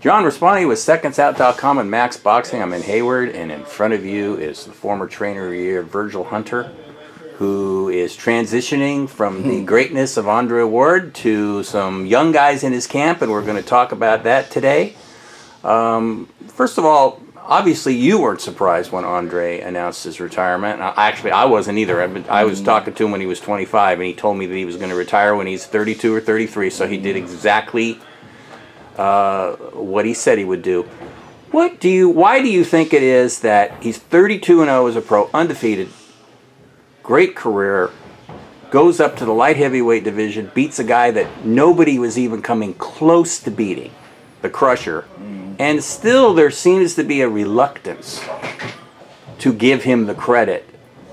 John Raspani with SecondsOut.com and Max Boxing. I'm in Hayward, and in front of you is the former trainer of the year, Virgil Hunter, who is transitioning from the greatness of Andre Ward to some young guys in his camp, and we're going to talk about that today. First of all, obviously you weren't surprised when Andre announced his retirement. Actually, I wasn't either. I was talking to him when he was 25, and he told me that he was going to retire when he's 32 or 33, so he did exactly what he said he would do. Why do you think it is that he's 32-0 as a pro, undefeated, great career, goes up to the light heavyweight division, beats a guy that nobody was even coming close to beating, the Crusher, and still there seems to be a reluctance to give him the credit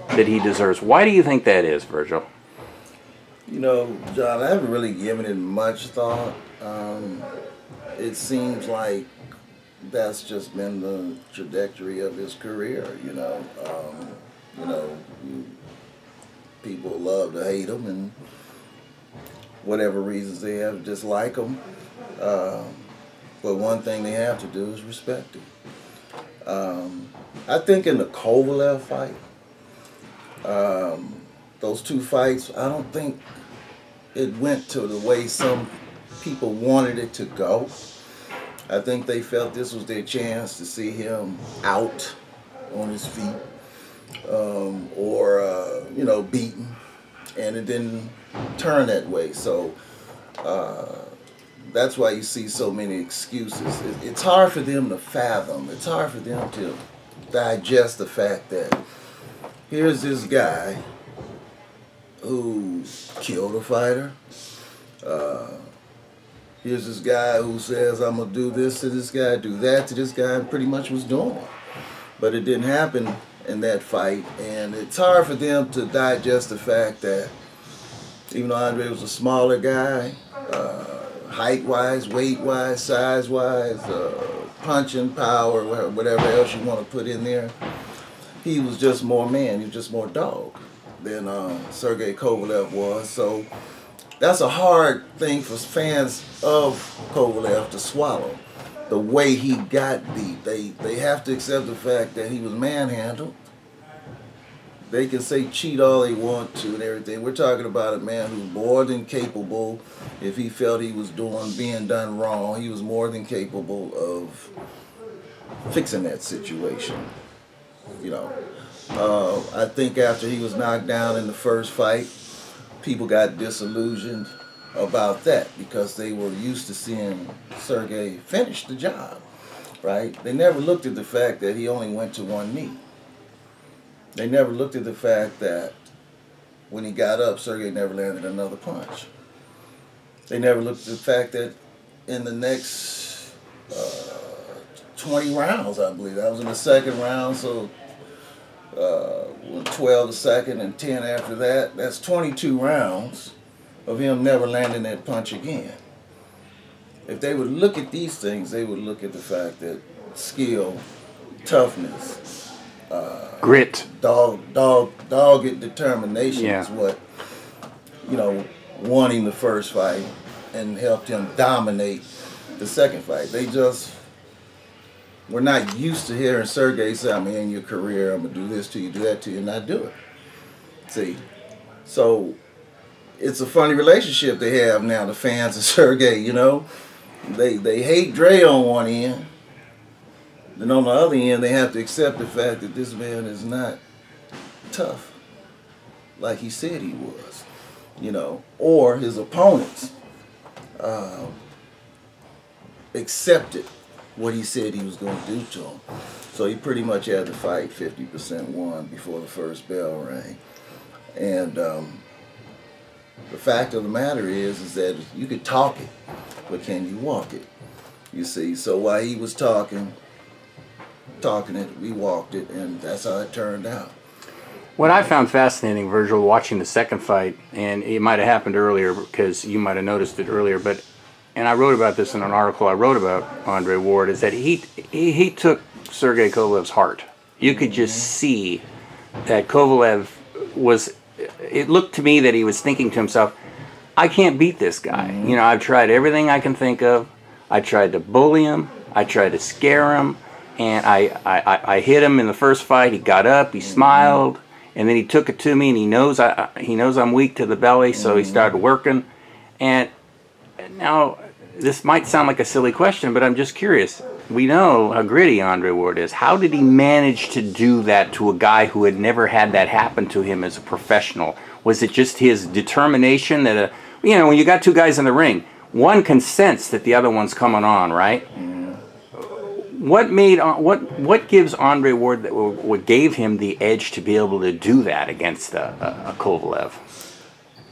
that he deserves? Why do you think that is, Virgil? You know, John, I haven't really given it much thought. It seems like that's just been the trajectory of his career, you know. People love to hate him, and whatever reasons they have to dislike him. But one thing they have to do is respect him. I think in the Kovalev fight, those two fights, I don't think it went to the way some people wanted it to go. I think they felt this was their chance to see him out on his feet, or beaten, and it didn't turn that way. So that's why you see so many excuses. It's hard for them to fathom. It's hard for them to digest the fact that here's this guy who killed a fighter. Here's this guy who says, I'm going to do this to this guy, do that to this guy, and pretty much was doing it. But it didn't happen in that fight, and it's hard for them to digest the fact that even though Andre was a smaller guy, height-wise, weight-wise, size-wise, punching power, whatever else you want to put in there, he was just more man, he was just more dog than Sergey Kovalev was. So that's a hard thing for fans of Kovalev to swallow. The way he got beat, they have to accept the fact that he was manhandled. They can say cheat all they want to and everything. We're talking about a man who's more than capable. If he felt he was being done wrong, he was more than capable of fixing that situation. You know, I think after he was knocked down in the first fight, people got disillusioned about that because they were used to seeing Sergey finish the job, right? They never looked at the fact that he only went to one knee. They never looked at the fact that when he got up, Sergey never landed another punch. They never looked at the fact that in the next 20 rounds, I believe, that was in the second round, so 12 the second and 10 after that, that's 22 rounds of him never landing that punch again. If they would look at these things, they would look at the fact that skill, toughness, grit, dogged determination is what, won him the first fight and helped him dominate the second fight. They just were not used to hearing Sergey say, I'm in your career, I'm going to do this to you, do that to you, and not do it. See? So it's a funny relationship they have now, the fans of Sergey, you know. They hate Dre on one end. Then on the other end, they have to accept the fact that this man is not tough like he said he was, or his opponents accepted what he said he was going to do to him. So he pretty much had the fight 50% won before the first bell rang. And the fact of the matter is that you could talk it, but can you walk it? You see, so while he was talking it, we walked it, and that's how it turned out. What I found fascinating, Virgil, watching the second fight, and it might have happened earlier because you might have noticed it earlier, and I wrote about this in an article I wrote about Andre Ward, is that he took Sergey Kovalev's heart. You could just see that Kovalev was, it looked to me that he was thinking to himself, I can't beat this guy. I've tried everything I can think of. I tried to bully him. I tried to scare him, and I hit him in the first fight. He got up, he smiled, and then he took it to me, and he knows I'm weak to the belly, so he started working. And now, this might sound like a silly question, but I'm just curious. We know how gritty Andre Ward is. How did he manage to do that to a guy who had never had that happen to him as a professional? Was it just his determination that, when you got two guys in the ring, one can sense that the other one's coming on, right? What gives Andre Ward, what gave him the edge to be able to do that against a Kovalev?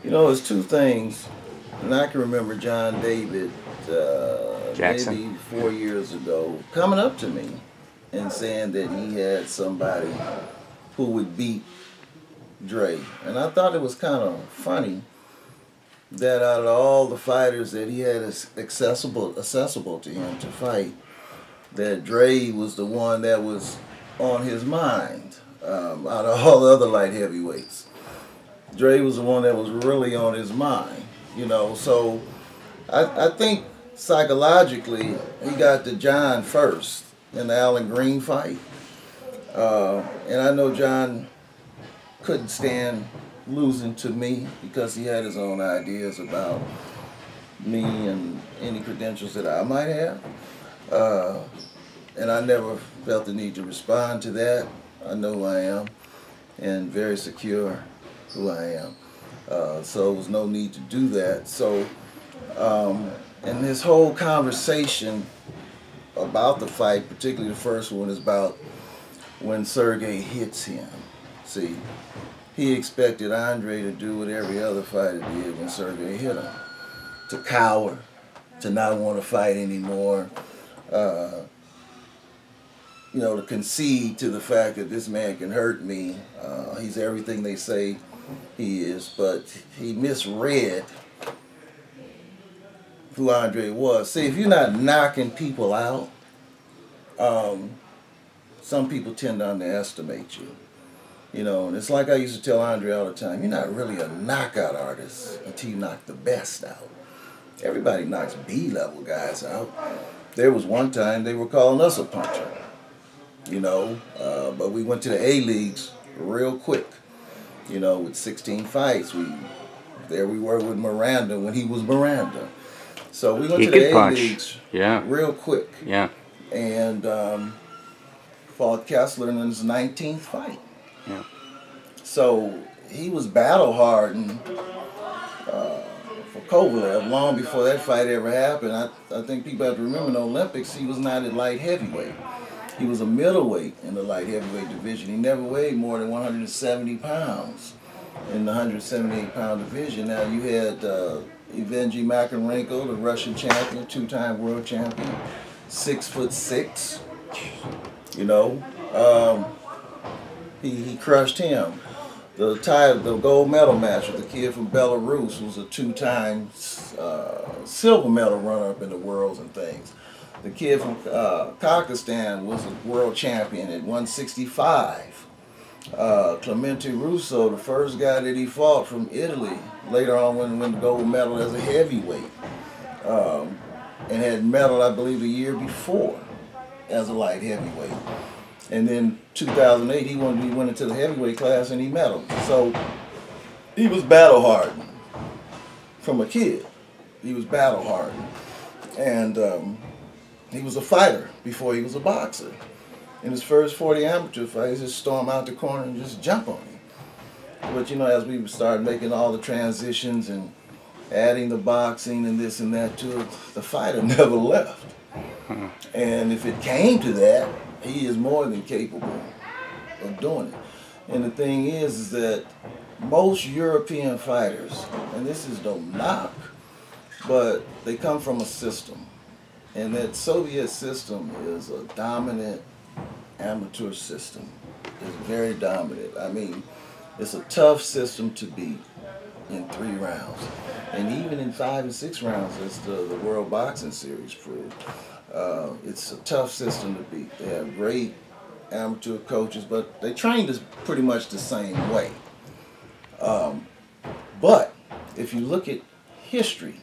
It's two things. And I can remember John David, Jackson, maybe 4 years ago, coming up to me and saying that he had somebody who would beat Dre. And I thought it was kind of funny that out of all the fighters that he had accessible to him to fight, that Dre was the one that was on his mind out of all the other light heavyweights. Dre was the one that was really on his mind. So I think psychologically he got to John first in the Allen Green fight. And I know John couldn't stand losing to me because he had his own ideas about me and any credentials that I might have. And I never felt the need to respond to that. I know who I am and very secure who I am. So there was no need to do that. So, and this whole conversation about the fight, particularly the first one, is about when Sergey hits him. See, he expected Andre to do what every other fighter did when Sergey hit him. To cower, to not want to fight anymore, to concede to the fact that this man can hurt me. He's everything they say he is, but he misread who Andre was. See, if you're not knocking people out, some people tend to underestimate you. And it's like I used to tell Andre all the time, you're not really a knockout artist until you knock the best out. Everybody knocks B-level guys out. There was one time they were calling us a puncher, but we went to the A-Leagues real quick. With 16 fights, there we were with Miranda when he was Miranda. So we went to the A-Leagues real quick. Yeah. And fought Kessler in his 19th fight. Yeah. So he was battle hardened for Kovalev long before that fight ever happened. I think people have to remember in the Olympics he was not at light heavyweight. He was a middleweight in the light heavyweight division. He never weighed more than 170 pounds in the 178-pound division. Now you had Evgeny Makarenko, the Russian champion, two-time world champion, 6'6". He crushed him. The gold medal match with the kid from Belarus, who's a two-time silver medal runner-up in the worlds and things. The kid from Kazakhstan was a world champion at 165. Clemente Russo, the first guy that he fought from Italy, later on won the gold medal as a heavyweight. And had medal, I believe, a year before as a light heavyweight. And then 2008, he went into the heavyweight class and he medaled. So he was battle hardened from a kid. He was battle hardened. And he was a fighter before he was a boxer. In his first 40 amateur fights, he just storm out the corner and just jump on him. But as we started making all the transitions and adding the boxing and this and that to it, the fighter never left. And if it came to that, he is more than capable of doing it. And the thing is that most European fighters, and this is no knock, but they come from a system. And that Soviet system is a dominant amateur system. It's very dominant. I mean, it's a tough system to beat in 3 rounds. And even in 5 and 6 rounds, as the World Boxing Series proved, it's a tough system to beat. They have great amateur coaches, but they trained us pretty much the same way. But if you look at history,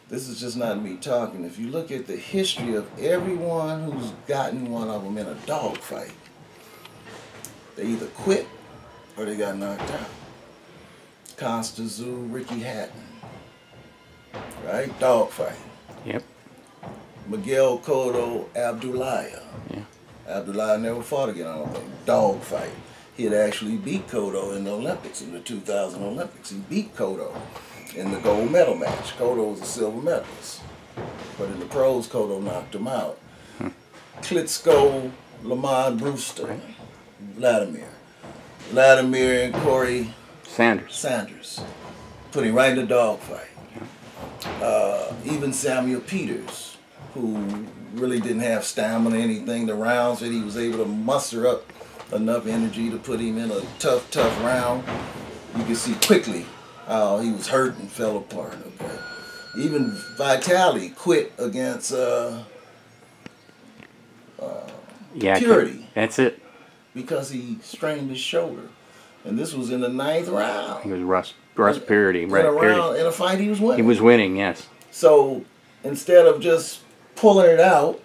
this is just not me talking. If you look at the history of everyone who's gotten one of them in a dog fight, they either quit or they got knocked out. Constance Zoo, Ricky Hatton, right? Dog fight. Yep. Miguel Cotto, Abdullah. Yeah. Abdullah never fought again, I don't think. Dog fight. He had actually beat Cotto in the Olympics, in the 2000 Olympics. He beat Cotto in the gold medal match. Cotto was a silver medalist. But in the pros, Cotto knocked him out. Klitschko, Lamont Brewster, Right. Vladimir and Corey Sanders. Put him right in the dog fight. Even Samuel Peters, who really didn't have stamina or anything, the rounds that he was able to muster up enough energy to put him in a tough round. You can see quickly how he was hurt and fell apart. Okay, even Vitali quit against Purity. That's it. Because he strained his shoulder, and this was in the 9th round. He was Russ Purity. In a fight, he was winning. He was winning, yes. So instead of just pulling it out,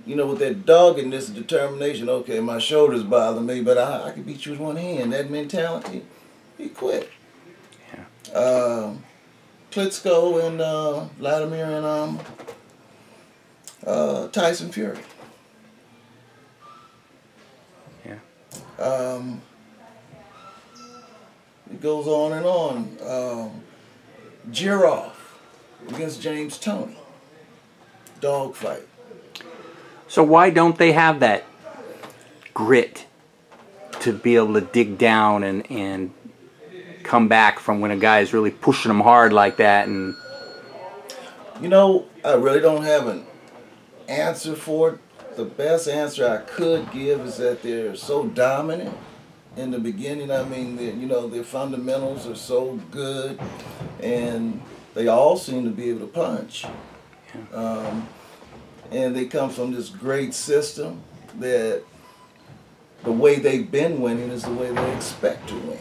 you know, with that doggedness and determination, okay, my shoulder's bothering me, but I can beat you with one hand. That mentality, he quit. Yeah. Klitschko and Vladimir and Tyson Fury. Yeah. It goes on and on. Giroff against James Toney. Dog fight. So why don't they have that grit to be able to dig down and come back from when a guy is really pushing them hard like that? And you know, I really don't have an answer for it. The best answer I could give is that they're so dominant in the beginning. I mean, you know, their fundamentals are so good, and they all seem to be able to punch. And they come from this great system that the way they've been winning is the way they expect to win.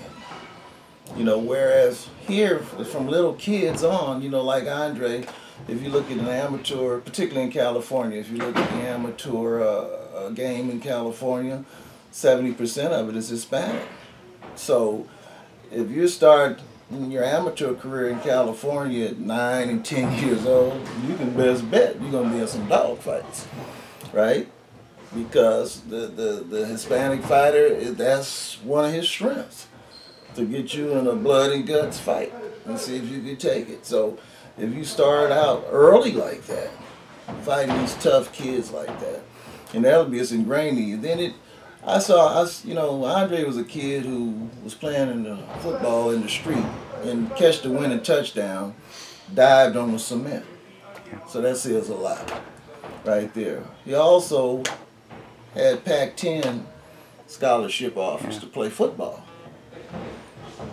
You know, whereas here, from little kids on, you know, like Andre, if you look at an amateur, particularly in California, if you look at the amateur game in California, 70% of it is Hispanic. So if you start your amateur career in California at 9 and 10 years old, you can best bet you're going to be in some dog fights, right? Because the Hispanic fighter, that's one of his strengths, to get you in a blood and guts fight and see if you can take it. So if you start out early like that, fighting these tough kids like that, and that'll be ingrained in you. Then you know, Andre was a kid who was playing in the football in the street and catch the winning touchdown, dived on the cement. So that says a lot right there. He also had Pac-10 scholarship offers to play football.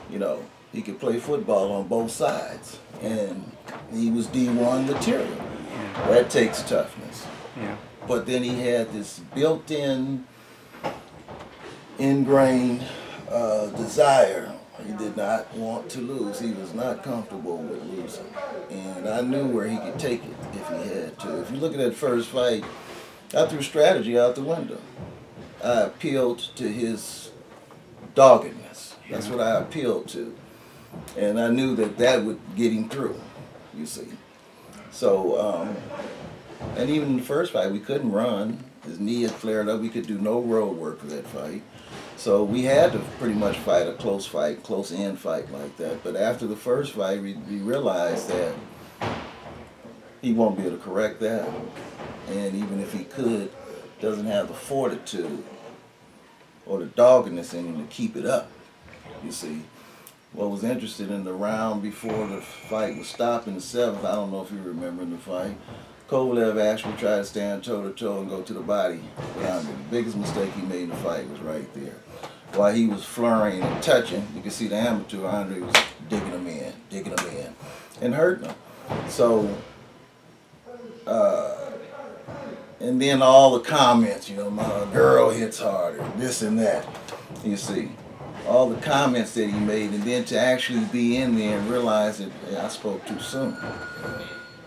You know, he could play football on both sides, and he was D1 material. That takes toughness. yeah. But then he had this built-in, ingrained desire. He did not want to lose. He was not comfortable with losing. And I knew where he could take it if he had to. If you look at that first fight, I threw strategy out the window. I appealed to his doggedness. That's what I appealed to. And I knew that that would get him through, you see. So, and even in the first fight, we couldn't run. His knee had flared up. We could do no road work for that fight. So we had to pretty much fight a close end fight like that. But after the first fight, we realized that he won't be able to correct that. And even if he could, doesn't have the fortitude or the doggedness in him to keep it up, you see. What was interesting in the round before the fight was stopped in the 7th, I don't know if you remember in the fight, Kovalev actually tried to stand toe-to-toe and go to the body. The biggest mistake he made in the fight was right there. While he was flurrying and touching, you can see the amateur Andre was digging him in, and hurting him. So, and then all the comments, you know, my girl hits harder, this and that, you see. all the comments that he made, and then to actually be in there and realize that I spoke too soon.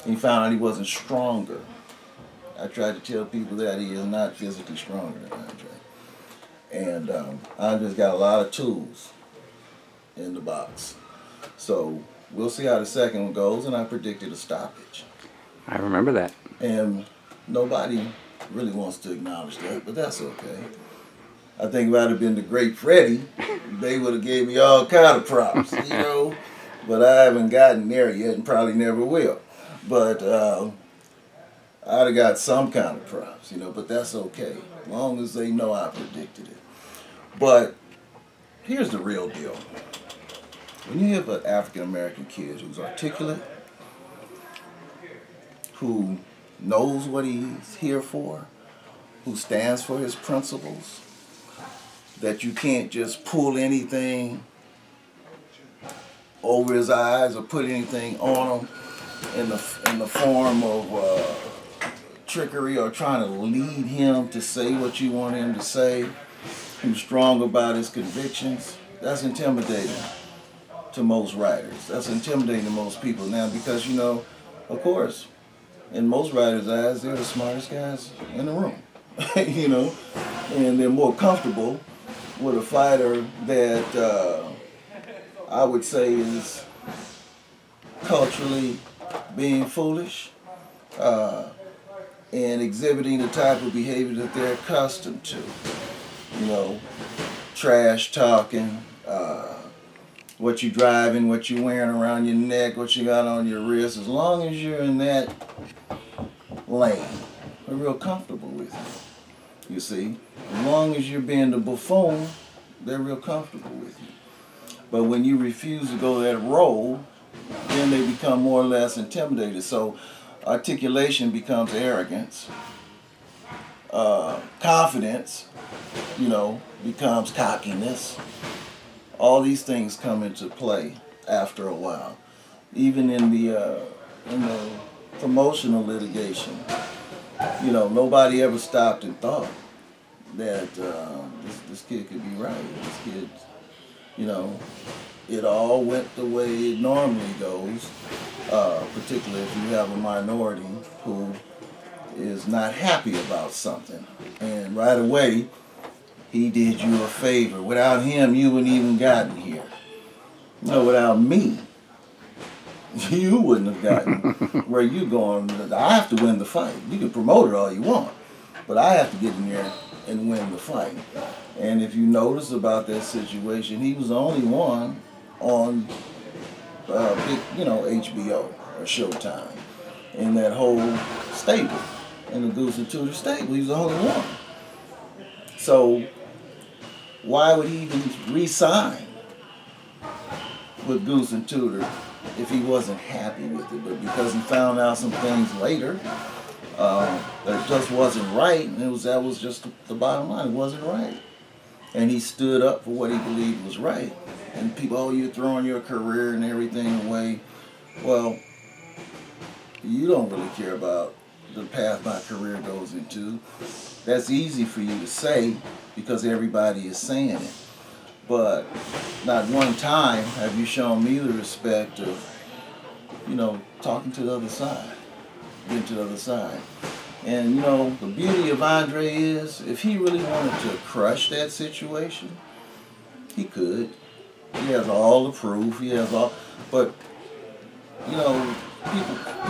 He found out he wasn't stronger. I tried to tell people that he is not physically stronger than Andre. And Andre's got a lot of tools in the box. So we'll see how the second one goes, and I predicted a stoppage. I remember that. And nobody really wants to acknowledge that, but that's okay. I think if I'd have been the great Freddie, they would have gave me all kind of props, you know. But I haven't gotten there yet and probably never will. But I'd have got some kind of props, you know, but that's okay. As long as they know I predicted it. But here's the real deal. When you have an African-American kid who's articulate, who knows what he's here for, who stands for his principles, that you can't just pull anything over his eyes or put anything on him in the form of trickery or trying to lead him to say what you want him to say, who's strong about his convictions. That's intimidating to most writers. That's intimidating to most people now because, you know, of course, in most writers' eyes, they're the smartest guys in the room, you know, and they're more comfortable with a fighter that I would say is culturally being foolish and exhibiting the type of behavior that they're accustomed to. You know, trash talking, what you driving, what you wearing around your neck, what you got on your wrist. As long as you're in that lane, they're real comfortable with you. You see, as long as you're being the buffoon, they're real comfortable with you. But when you refuse to go that role, then they become more or less intimidated. So articulation becomes arrogance. Confidence, you know, becomes cockiness. All these things come into play after a while. Even in the promotional litigation, you know, nobody ever stopped and thought that this kid could be right. This kid, you know, it all went the way it normally goes, particularly if you have a minority who is not happy about something. And right away, he did you a favor. Without him, you wouldn't even gotten here. No, without me, you wouldn't have gotten where you going. I have to win the fight. You can promote it all you want, but I have to get in there and win the fight. And if you notice about that situation, he was the only one on, you know, HBO or Showtime in that whole stable, in the Goose and Tudor stable. He was the only one. So why would he even re-sign with Goose and Tudor if he wasn't happy with it? But because he found out some things later that just wasn't right, and that was just the bottom line. It wasn't right. And he stood up for what he believed was right. And people, oh, you're throwing your career and everything away. Well, you don't really care about the path my career goes into. That's easy for you to say because everybody is saying it. But not one time have you shown me the respect of, you know, talking to the other side, getting to the other side. And, you know, the beauty of Andre is, if he really wanted to crush that situation, he could. He has all the proof, he has all, but, you know,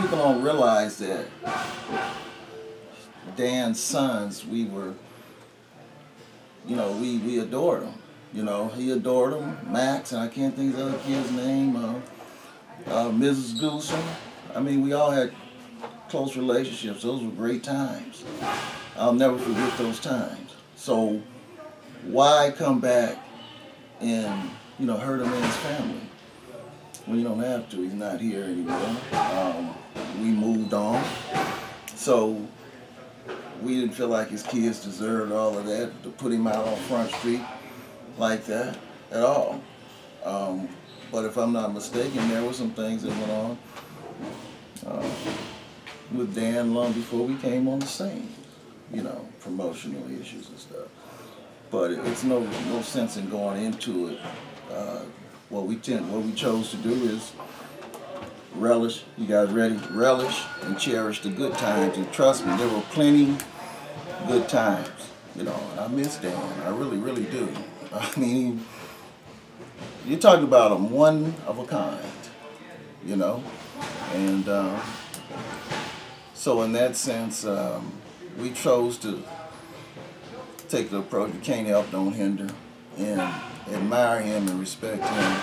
people don't realize that Dan's sons, we were, you know, we adored him. You know, he adored him, Max, and I can't think of the other kid's name, Mrs. Goosen. I mean, we all had close relationships. Those were great times. I'll never forget those times. So why come back and, you know, hurt a man's family when you don't have to? He's not here anymore. We moved on. So we didn't feel like his kids deserved all of that, to put him out on Front Street like that at all. But if I'm not mistaken, there were some things that went on with Dan long before we came on the scene, you know, promotional issues and stuff. but it's no sense in going into it. What we chose to do is relish. You guys ready? Relish and cherish the good times. And trust me, there were plenty good times. You know, and I miss Dan. I really, really do. I mean, you're talking about him, one of a kind. You know, and so in that sense, we chose to take the approach. You can't help, don't hinder, and admire him and respect him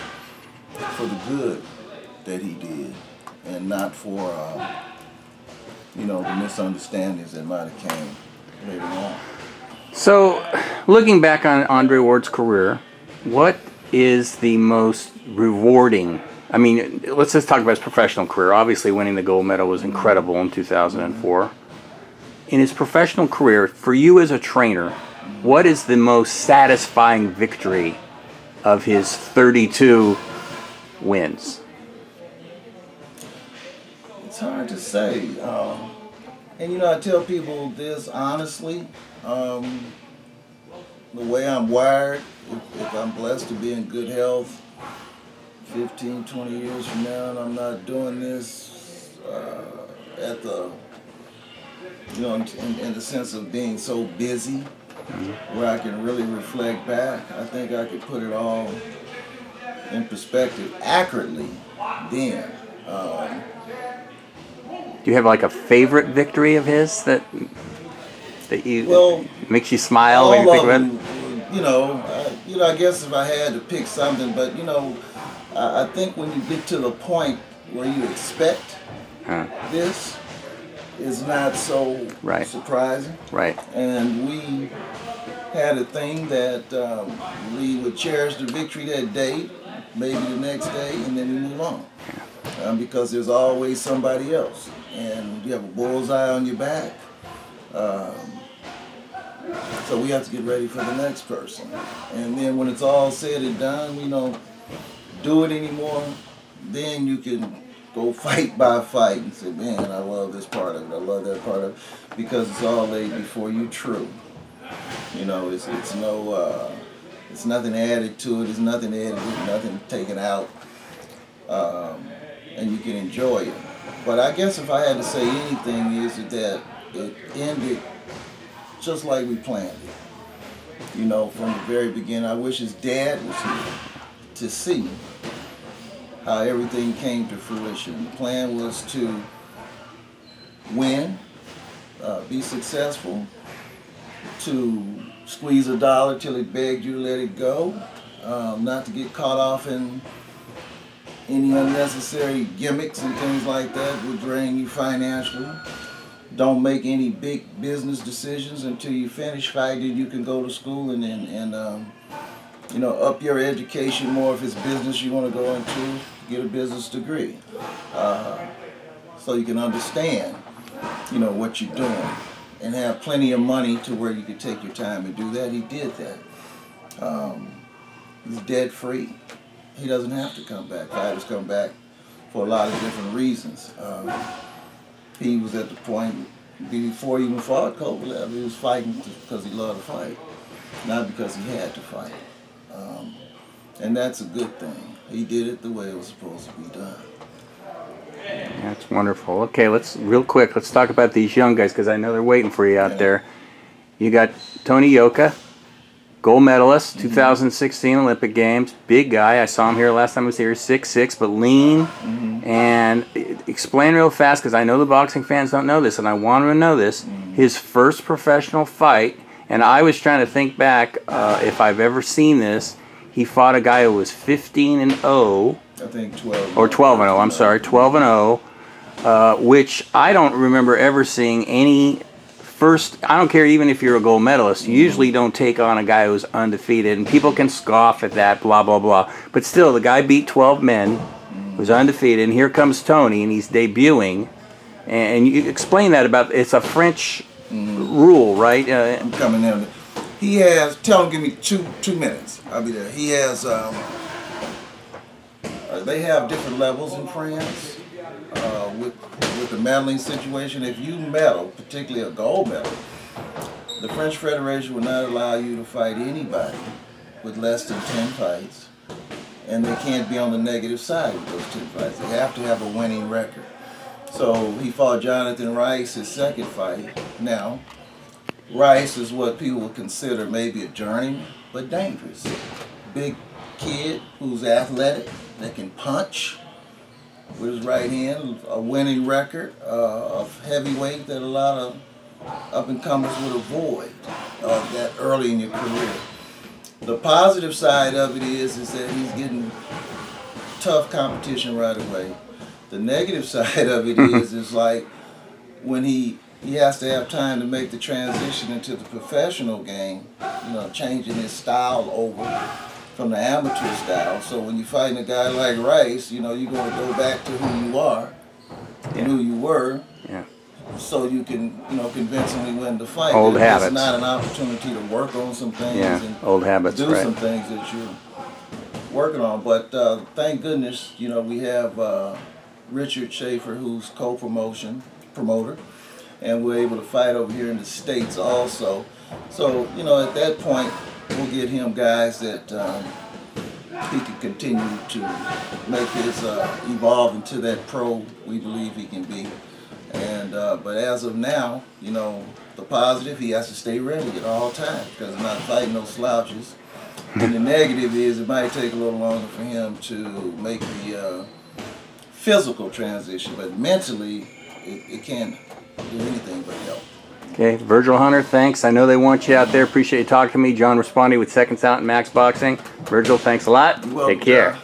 for the good that he did, and not for you know, the misunderstandings that might have came later on. So, looking back on Andre Ward's career, what is the most rewarding? I mean, let's just talk about his professional career. Obviously, winning the gold medal was incredible in 2004. In his professional career, for you as a trainer, what is the most satisfying victory of his 32 wins? It's hard to say. And you know, I tell people this honestly. The way I'm wired, if I'm blessed to be in good health 15, 20 years from now, and I'm not doing this at the, you know, in the sense of being so busy, where I can really reflect back, I think I could put it all in perspective accurately then. Do you have like a favorite victory of his that makes you smile when you think about it? You know, I guess if I had to pick something, but you know, I think when you get to the point where you expect this, is not so surprising. Right. And we had a thing that we would cherish the victory that day, maybe the next day, and then we move on. Because there's always somebody else. And you have a bullseye on your back. So we have to get ready for the next person. And then when it's all said and done, we don't do it anymore, then you can go fight by fight and say, man, I love this part of it, I love that part of it, because it's all laid before you true. You know, it's nothing added to it, it's nothing edited, nothing taken out, and you can enjoy it. But I guess if I had to say anything, is that it ended just like we planned it. You know, from the very beginning. I wish his dad was here to see how everything came to fruition. The plan was to win, be successful, to squeeze a dollar till it begged you to let it go, not to get caught off in any unnecessary gimmicks and things like that would drain you financially. Don't make any big business decisions until you finish fighting. You can go to school and you know, up your education more if it's business you want to go into, get a business degree. So you can understand, you know, what you're doing and have plenty of money to where you can take your time and do that. He did that. He's debt free. He doesn't have to come back. Fighters come back for a lot of different reasons. He was at the point before he even fought Kovalev, he was fighting because he loved to fight, not because he had to fight. And that's a good thing. He did it the way it was supposed to be done. That's wonderful. Okay, let's talk about these young guys, because I know they're waiting for you out there. You got Tony Yoka, gold medalist, 2016 Olympic Games. Big guy. I saw him here last time I was here, 6'6", but lean. And explain real fast, because I know the boxing fans don't know this, and I want them to know this. His first professional fight, and I was trying to think back if I've ever seen this. He fought a guy who was 15-0. I think 12. Or 12-0. I'm sorry, 12-0. Which I don't remember ever seeing any. First, I don't care even if you're a gold medalist, you usually don't take on a guy who's undefeated, and people can scoff at that, blah, blah, blah. But still, the guy beat 12 men, was undefeated, and here comes Tony, and he's debuting. And you explain that about, it's a French rule, right? I'm coming in. He has, tell him, give me two minutes, I'll be there. He has, they have different levels in France. With the medaling situation, if you medal, particularly a gold medal, The French Federation will not allow you to fight anybody with less than 10 fights, and they can't be on the negative side of those 10 fights. They have to have a winning record. So he fought Jonathan Rice, his second fight. Now, Rice is what people would consider maybe a journeyman, but dangerous. Big kid who's athletic, that can punch with his right hand, a winning record of heavyweight that a lot of up-and-comers would avoid that early in your career. The positive side of it is that he's getting tough competition right away. The negative side of it is like when he has to have time to make the transition into the professional game, you know, changing his style over from the amateur style. So when you're fighting a guy like Rice, you know, you're going to go back to who you are and who you were, so you can, you know, convincingly win the fight. Old habits. It's not an opportunity to work on some things and old habits, do some things that you're working on. But thank goodness, you know, we have Richard Schaefer, who's promoter, and we're able to fight over here in the States also. So, you know, at that point, we'll get him guys that he can continue to make his evolve into that pro we believe he can be. And but as of now, you know, the positive, he has to stay ready at all times because he's not fighting no slouches. And the negative is it might take a little longer for him to make the physical transition, but mentally, it can't do anything but help. Okay, Virgil Hunter, thanks. I know they want you out there. Appreciate you talking to me. John Respondy with Seconds Out and Max Boxing. Virgil, thanks a lot. You're welcome, Take care. John.